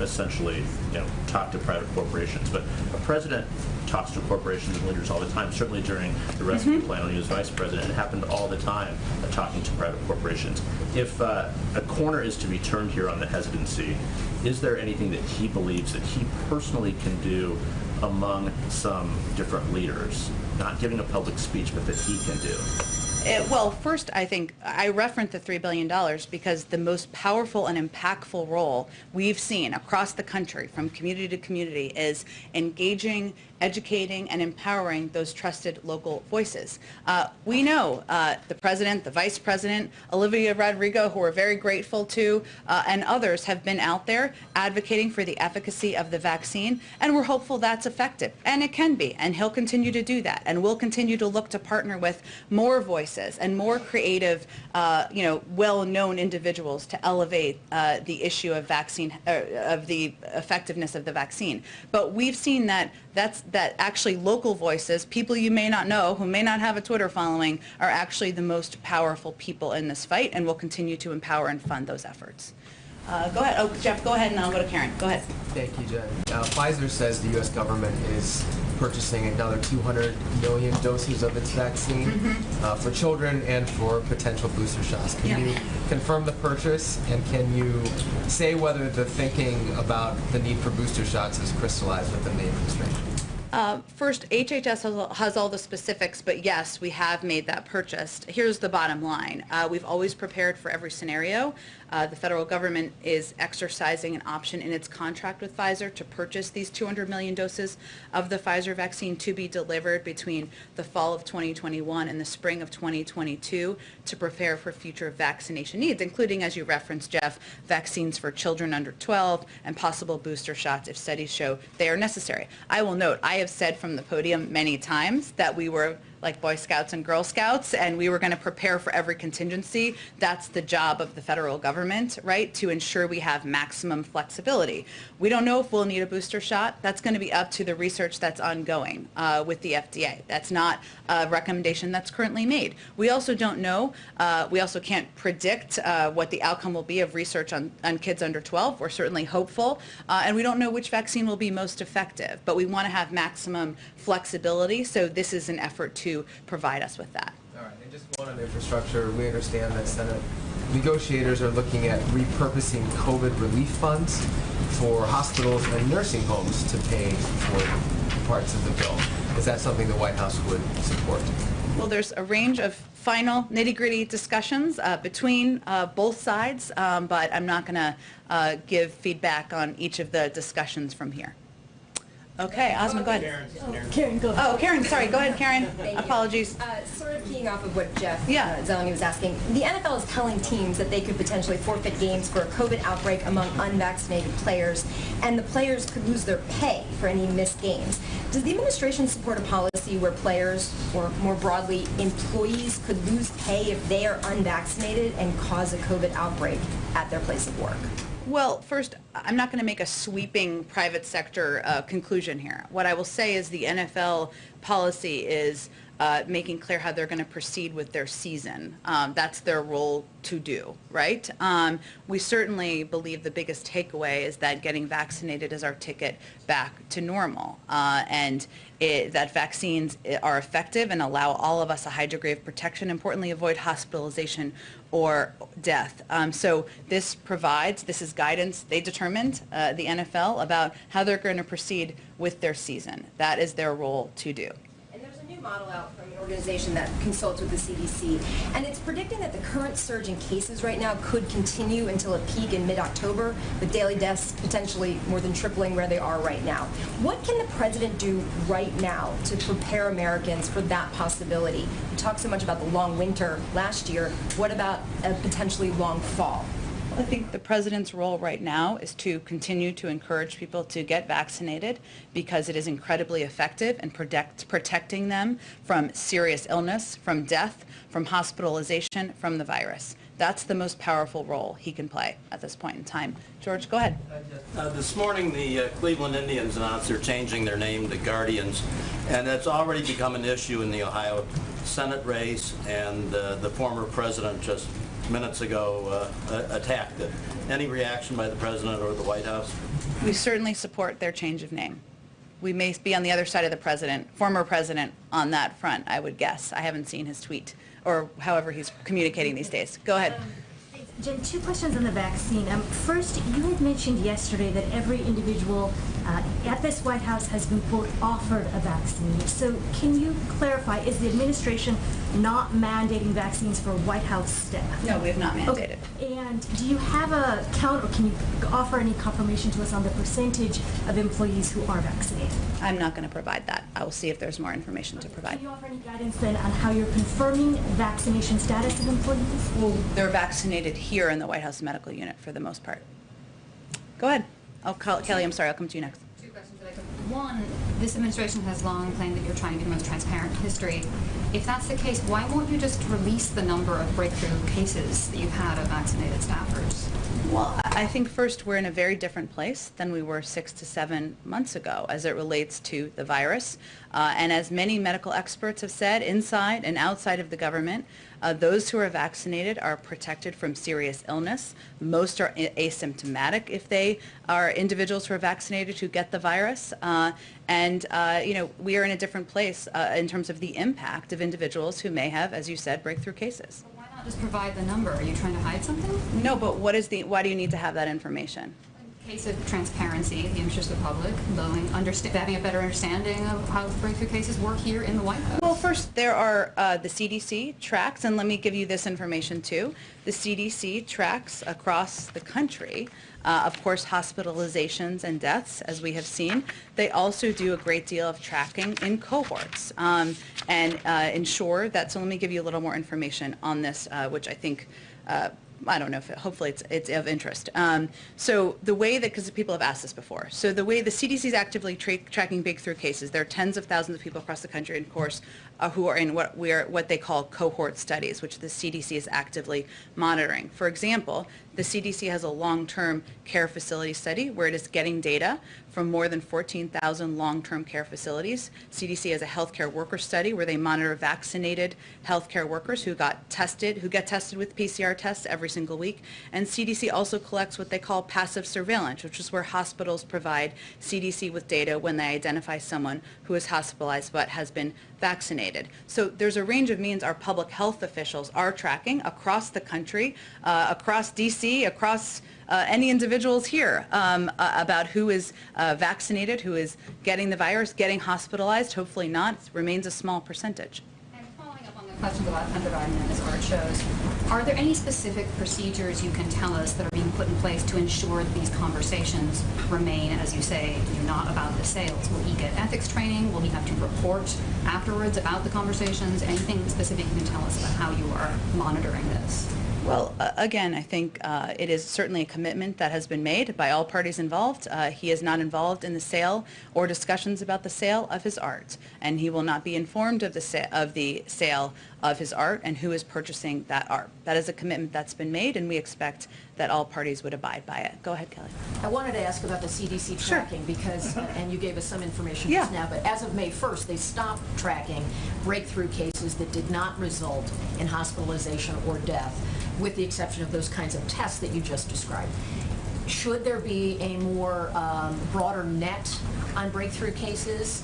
essentially, talk to private corporations. But a president talks to corporations and leaders all the time. Certainly during the rescue plan when he was vice president, it happened all the time, talking to private corporations. If a corner is to be turned here on the hesitancy, is there anything that he believes that he personally can do among some different leaders, not giving a public speech, but that he can do? Well, first, I think I referenced the $3 billion because the most powerful and impactful role we've seen across the country from community to community is engaging, educating, and empowering those trusted local voices. We know the president, the vice president, Olivia Rodrigo, who we're very grateful to, and others have been out there advocating for the efficacy of the vaccine, and we're hopeful that's effective. And it can be, and he'll continue to do that. And we'll continue to look to partner with more voices and more creative, well-known individuals to elevate the issue of vaccine, of the effectiveness of the vaccine. But we've seen that actually local voices, people you may not know, who may not have a Twitter following, are actually the most powerful people in this fight, and we'll continue to empower and fund those efforts. Go ahead. Oh, Jeff, go ahead, and I'll go to Karen. Go ahead. Thank you, Jen. Pfizer says the U.S. government is purchasing another 200 million doses of its vaccine for children and for potential booster shots. Can you confirm the purchase, and can you say whether the thinking about the need for booster shots is crystallized within the administration? First, HHS has all the specifics, but yes, we have made that purchase. Here's the bottom line. We've always prepared for every scenario. The federal government is exercising an option in its contract with Pfizer to purchase these 200 million doses of the Pfizer vaccine to be delivered between the fall of 2021 and the spring of 2022 to prepare for future vaccination needs, including, as you referenced, Jeff, vaccines for children under 12 and possible booster shots if studies show they are necessary. I will note, I have said from the podium many times that we were like Boy Scouts and Girl Scouts, and we were going to prepare for every contingency. That's the job of the federal government, right, to ensure we have maximum flexibility. We don't know if we'll need a booster shot. That's going to be up to the research that's ongoing with the FDA. That's not a recommendation that's currently made. We also don't know, we also can't predict what the outcome will be of research on kids under 12. We're certainly hopeful, and we don't know which vaccine will be most effective, but we want to have maximum flexibility, so this is an effort to provide us with that. All right, and just one on infrastructure. We understand that Senate negotiators are looking at repurposing COVID relief funds for hospitals and nursing homes to pay for parts of the bill. Is that something the White House would support? Well, there's a range of final nitty-gritty discussions between both sides, but I'm not going to give feedback on each of the discussions from here. Okay, Asma, go ahead. Karen, go ahead. Oh, Karen, sorry. Go ahead, Karen. Thank you. Apologies. Sort of keying off of what Jeff Zeleny was asking, the NFL is telling teams that they could potentially forfeit games for a COVID outbreak among unvaccinated players, and the players could lose their pay for any missed games. Does the administration support a policy where players, or more broadly, employees could lose pay if they are unvaccinated and cause a COVID outbreak at their place of work? Well, first, I'm not going to make a sweeping private sector conclusion here. What I will say is the NFL policy is making clear how they're going to proceed with their season. That's their role to do, right? We certainly believe the biggest takeaway is that getting vaccinated is our ticket back to normal, and that vaccines are effective and allow all of us a high degree of protection, importantly avoid hospitalization or death. So this is guidance they determined, the NFL, about how they're going to proceed with their season. That is their role to do. Model out from an organization that consults with the CDC, and it's predicting that the current surge in cases right now could continue until a peak in mid-October, with daily deaths potentially more than tripling where they are right now. What can the president do right now to prepare Americans for that possibility? We talked so much about the long winter last year. What about a potentially long fall? I think the president's role right now is to continue to encourage people to get vaccinated because it is incredibly effective in protecting them from serious illness, from death, from hospitalization, from the virus. That's the most powerful role he can play at this point in time. George, go ahead. This morning, the Cleveland Indians announced they're changing their name to Guardians, and it's already become an issue in the Ohio Senate race, and the former president just minutes ago attacked it. Any reaction by the president or the White House? We certainly support their change of name. We may be on the other side of the former president on that front, I would guess. I haven't seen his tweet or however he's communicating these days. Go ahead. Jen, two questions on the vaccine. First, you had mentioned yesterday that every individual at this White House has been, quote, offered a vaccine. So can you clarify, is the administration not mandating vaccines for White House staff? No, we have not mandated. Okay. And do you have a count, or can you offer any confirmation to us on the percentage of employees who are vaccinated? I'm not going to provide that. I will see if there's more information to provide. Can you offer any guidance then on how you're confirming vaccination status of employees? Well, they're vaccinated here in the White House Medical Unit for the most part. Go ahead. Kelly, I'm sorry, I'll come to you next. Two questions that I could. One, this administration has long claimed that you're trying to be the most transparent in history. If that's the case, why won't you just release the number of breakthrough cases that you've had of vaccinated staffers? Well, I think first we're in a very different place than we were 6 to 7 months ago as it relates to the virus. And as many medical experts have said, inside and outside of the government, those who are vaccinated are protected from serious illness. Most are asymptomatic if they are individuals who are vaccinated who get the virus. We are in a different place in terms of the impact of individuals who may have, as you said, breakthrough cases. Why not just provide the number? Are you trying to hide something? No, but why do you need to have that information? In case of transparency, the interest of the public, having a better understanding of how breakthrough cases work here in the White House. Well, first, there are the CDC tracks, and let me give you this information too. The CDC tracks across the country, of course, hospitalizations and deaths, as we have seen. They also do a great deal of tracking in cohorts and ensure that, so let me give you a little more information on this, which I think I don't know if hopefully it's of interest. So the way that, because people have asked this before, so the way the CDC is actively tracking breakthrough cases, there are tens of thousands of people across the country, of course, who are in what they call cohort studies, which the CDC is actively monitoring. For example, the CDC has a long-term care facility study where it is getting data from more than 14,000 long-term care facilities. CDC has a healthcare worker study where they monitor vaccinated healthcare workers who get tested with PCR tests every single week. And CDC also collects what they call passive surveillance, which is where hospitals provide CDC with data when they identify someone who is hospitalized but has been vaccinated. So there's a range of means our public health officials are tracking across the country, across DC, across any individuals here about who is vaccinated, who is getting the virus, getting hospitalized. Hopefully not. It remains a small percentage. And following up on the questions about Hunter Biden, as Art shows, are there any specific procedures you can tell us that are being put in place to ensure that these conversations remain, as you say, not about the sales? Will he get ethics training? Will he have to report afterwards about the conversations? Anything specific you can tell us about how you are monitoring this? Well, again, I think it is certainly a commitment that has been made by all parties involved. He is not involved in the sale or discussions about the sale of his art, and he will not be informed of the sale of his art and who is purchasing that art. That is a commitment that's been made, and we expect that all parties would abide by it. Go ahead, Kelly. I wanted to ask about the CDC tracking because, and you gave us some information just now, but as of May 1st, they stopped tracking breakthrough cases that did not result in hospitalization or death, with the exception of those kinds of tests that you just described. Should there be a more broader net on breakthrough cases?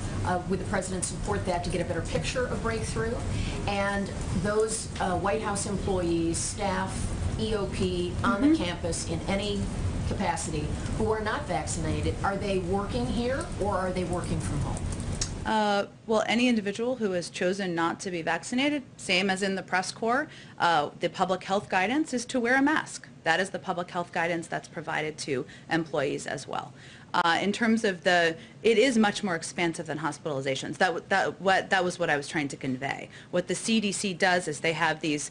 Would the President support that to get a better picture of breakthrough? And those White House employees, staff, EOP on the campus in any capacity who are not vaccinated, are they working here or are they working from home? Well, any individual who has chosen not to be vaccinated, same as in the press corps, the public health guidance is to wear a mask. That is the public health guidance that's provided to employees as well. In terms of it is much more expansive than hospitalizations. That was what I was trying to convey. What the CDC does is they have these,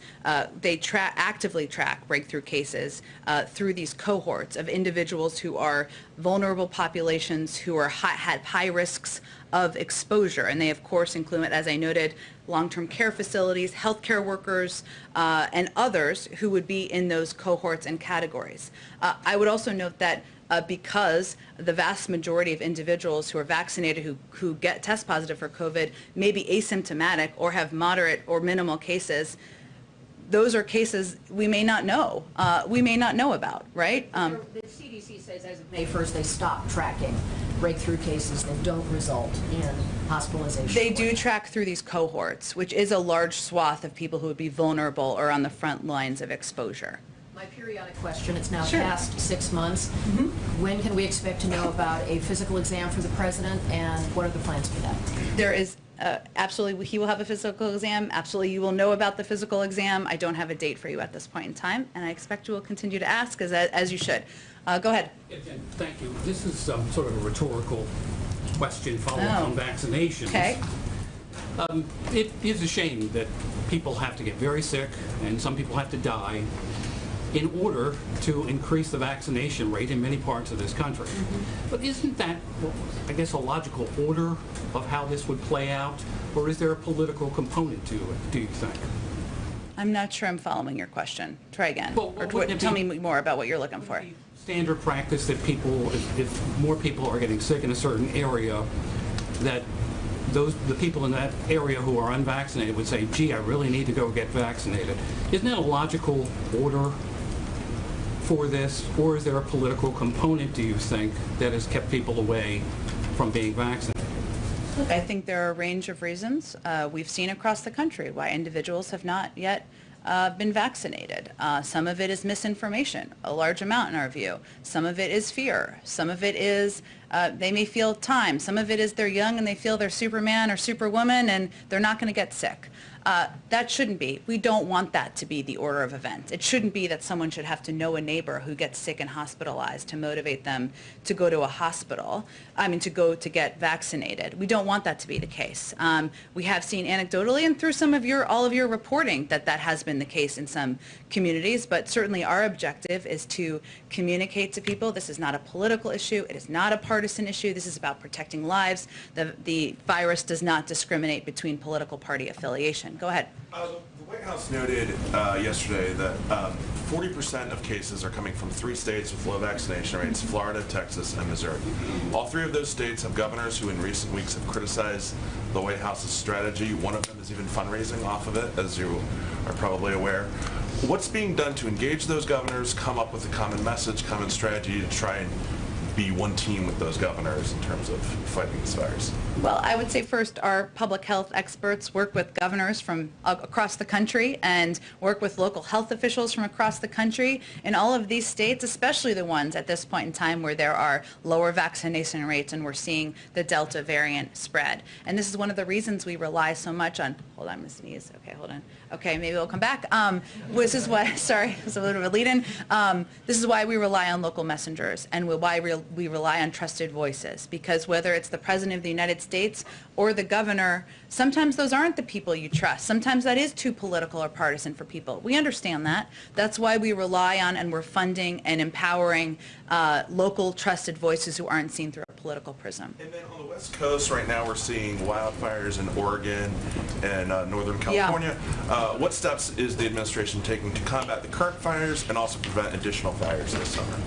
they actively track breakthrough cases through these cohorts of individuals who are vulnerable populations who are had high risks of exposure, and they of course include, as I noted, long-term care facilities, healthcare workers, and others who would be in those cohorts and categories. I would also note that because the vast majority of individuals who are vaccinated who get test positive for COVID may be asymptomatic or have moderate or minimal cases, those are cases we may not know about, right? The CDC says as of May 1st they stopped tracking breakthrough cases that don't result in hospitalization. They do track through these cohorts, which is a large swath of people who would be vulnerable or on the front lines of exposure. My periodic question, it's now past 6 months. When can we expect to know about a physical exam for the President, and what are the plans for that? There is absolutely, he will have a physical exam. Absolutely, you will know about the physical exam. I don't have a date for you at this point in time, and I expect you will continue to ask, as you should. Go ahead. Thank you. This is sort of a rhetorical question following on vaccinations. Okay. It is a shame that people have to get very sick, and some people have to die, in order to increase the vaccination rate in many parts of this country. But isn't that, I guess, a logical order of how this would play out? Or is there a political component to it, do you think? I'm not sure I'm following your question. Try again. Well, or tell me more about what you're looking for. Standard practice that people, if more people are getting sick in a certain area, that the people in that area who are unvaccinated would say, gee, I really need to go get vaccinated. Isn't that a logical order for this, or is there a political component, do you think, that has kept people away from being vaccinated? Look, I think there are a range of reasons we've seen across the country why individuals have not yet been vaccinated. Some of it is misinformation, a large amount in our view. Some of it is fear. Some of it is they may feel time. Some of it is they're young and they feel they're Superman or Superwoman and they're not going to get sick. That shouldn't be. We don't want that to be the order of events. It shouldn't be that someone should have to know a neighbor who gets sick and hospitalized to motivate them to go to a hospital, to go to get vaccinated. We don't want that to be the case. We have seen anecdotally and through all of your reporting that has been the case in some communities, but certainly our objective is to communicate to people this is not a political issue, it is not a partisan issue, this is about protecting lives. The virus does not discriminate between political party affiliation. Go ahead. The White House noted yesterday that 40% of cases are coming from 3 states with low vaccination rates, Florida, Texas, and Missouri. All 3 of those states have governors who in recent weeks have criticized the White House's strategy. One of them is even fundraising off of it, as you are probably aware. What's being done to engage those governors, come up with a common message, common strategy to try and be one team with those governors in terms of fighting this virus? Well, I would say first our public health experts work with governors from across the country and work with local health officials from across the country in all of these states, especially the ones at this point in time where there are lower vaccination rates and we're seeing the Delta variant spread. And this is one of the reasons we rely so much on, hold on, I'm going to sneeze. Okay, hold on. Okay, maybe we'll come back. This is why, sorry, it was a little bit of a lead-in. This is why we rely on local messengers and why we rely on trusted voices, because whether it's the President of the United States or the governor, sometimes those aren't the people you trust. Sometimes that is too political or partisan for people. We understand that. That's why we rely on and we're funding and empowering local trusted voices who aren't seen through a political prism. And then on the West Coast right now we're seeing wildfires in Oregon and Northern California. Yeah. What steps is the administration taking to combat the current fires and also prevent additional fires this summer?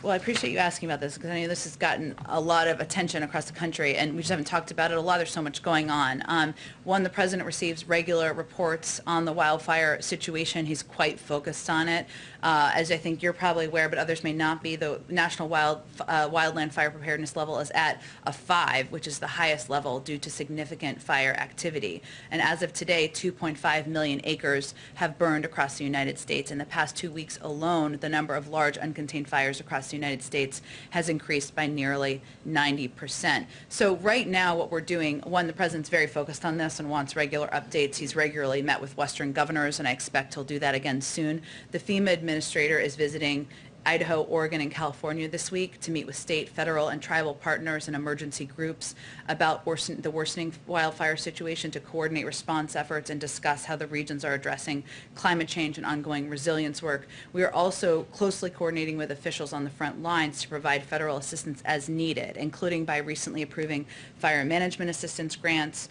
Well, I appreciate you asking about this because I know this has gotten a lot of attention across the country, and we just haven't talked about it a lot. There's so much going on. One, the president receives regular reports on the wildfire situation. He's quite focused on it. As I think you're probably aware, but others may not be, the national wildland fire preparedness level is at a 5, which is the highest level due to significant fire activity. And as of today, 2.5 million acres have burned across the United States. In the past 2 weeks alone, the number of large uncontained fires across the United States has increased by nearly 90%. So right now what we're doing, one, the president's very focused on this and wants regular updates. He's regularly met with Western governors, and I expect he'll do that again soon. The FEMA administrator is visiting Idaho, Oregon, and California this week to meet with state, federal, and tribal partners and emergency groups about the worsening wildfire situation to coordinate response efforts and discuss how the regions are addressing climate change and ongoing resilience work. We are also closely coordinating with officials on the front lines to provide federal assistance as needed, including by recently approving fire management assistance grants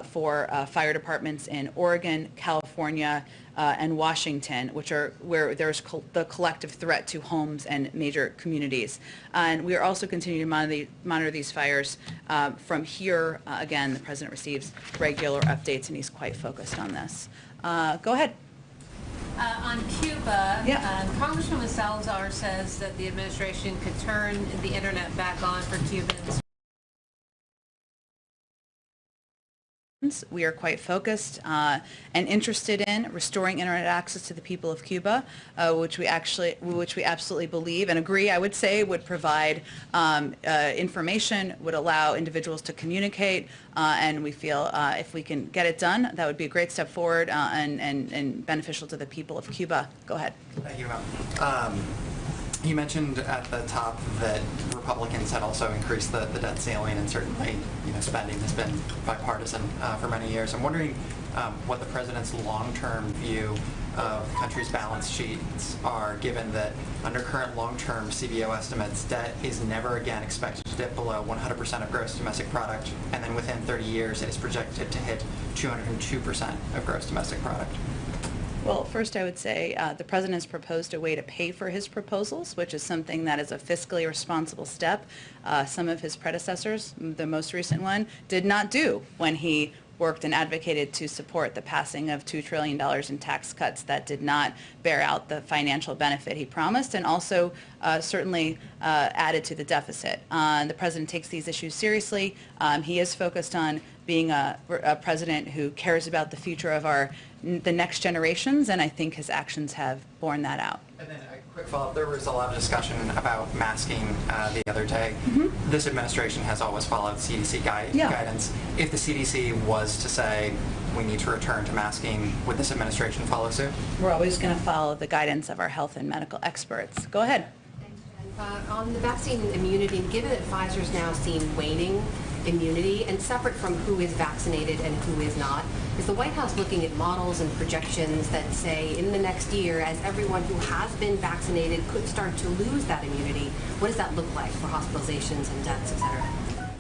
for fire departments in Oregon, California, and Washington, which are where there's the collective threat to homes and major communities. And we are also continuing to monitor these fires from here. Again, the president receives regular updates, and he's quite focused on this. Go ahead. On Cuba, Congresswoman Salazar says that the administration could turn the internet back on for Cubans. We are quite focused and interested in restoring internet access to the people of Cuba, which we absolutely believe and agree, I would say, would provide information, would allow individuals to communicate, and we feel if we can get it done, that would be a great step forward and beneficial to the people of Cuba. Go ahead. Thank you, you mentioned at the top that Republicans had also increased the debt ceiling, and certainly, spending has been bipartisan for many years. I'm wondering what the president's long-term view of the country's balance sheets are, given that under current long-term CBO estimates, debt is never again expected to dip below 100% of gross domestic product, and then within 30 years it is projected to hit 202% of gross domestic product. Well, first I would say the president has proposed a way to pay for his proposals, which is something that is a fiscally responsible step. Some of his predecessors, the most recent one, did not do when he worked and advocated to support the passing of $2 trillion in tax cuts that did not bear out the financial benefit he promised, and also certainly added to the deficit. The president takes these issues seriously. He is focused on being a president who cares about the future of the next generations, and I think his actions have borne that out. And then a quick follow-up, there was a lot of discussion about masking the other day. This administration has always followed CDC guidance. If the CDC was to say we need to return to masking, would this administration follow suit? We're always going to follow the guidance of our health and medical experts. Go ahead. On the vaccine immunity, given that Pfizer's now seen waning immunity, and separate from who is vaccinated and who is not, is the White House looking at models and projections that say in the next year, as everyone who has been vaccinated could start to lose that immunity, what does that look like for hospitalizations and deaths, et cetera?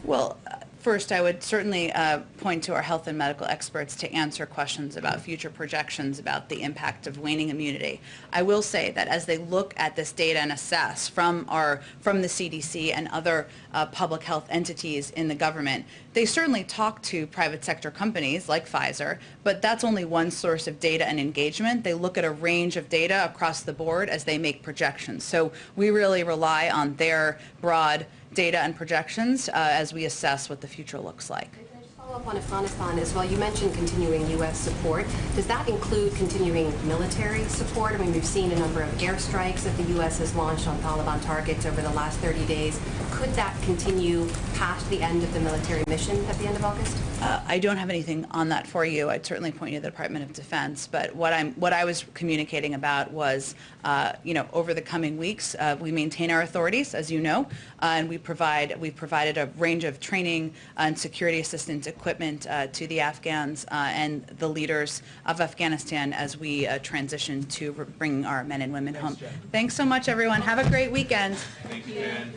Well, first, I would certainly point to our health and medical experts to answer questions about future projections about the impact of waning immunity. I will say that as they look at this data and assess from the CDC and other public health entities in the government, they certainly talk to private sector companies like Pfizer, but that's only one source of data and engagement. They look at a range of data across the board as they make projections. So we really rely on their broad data and projections as we assess what the future looks like. Can I just follow follow up on Afghanistan as well. You mentioned continuing U.S. support. Does that include continuing military support? I mean, we've seen a number of airstrikes that the U.S. has launched on Taliban targets over the last 30 days. Could that continue past the end of the military mission at the end of August? I don't have anything on that for you. I'd certainly point you to the Department of Defense. But what I was communicating about was, over the coming weeks, we maintain our authorities, as you know, and we've provided a range of training and security assistance equipment to the Afghans and the leaders of Afghanistan as we transition to bringing our men and women home. Thanks so much, everyone. Have a great weekend. Thank you, Dan.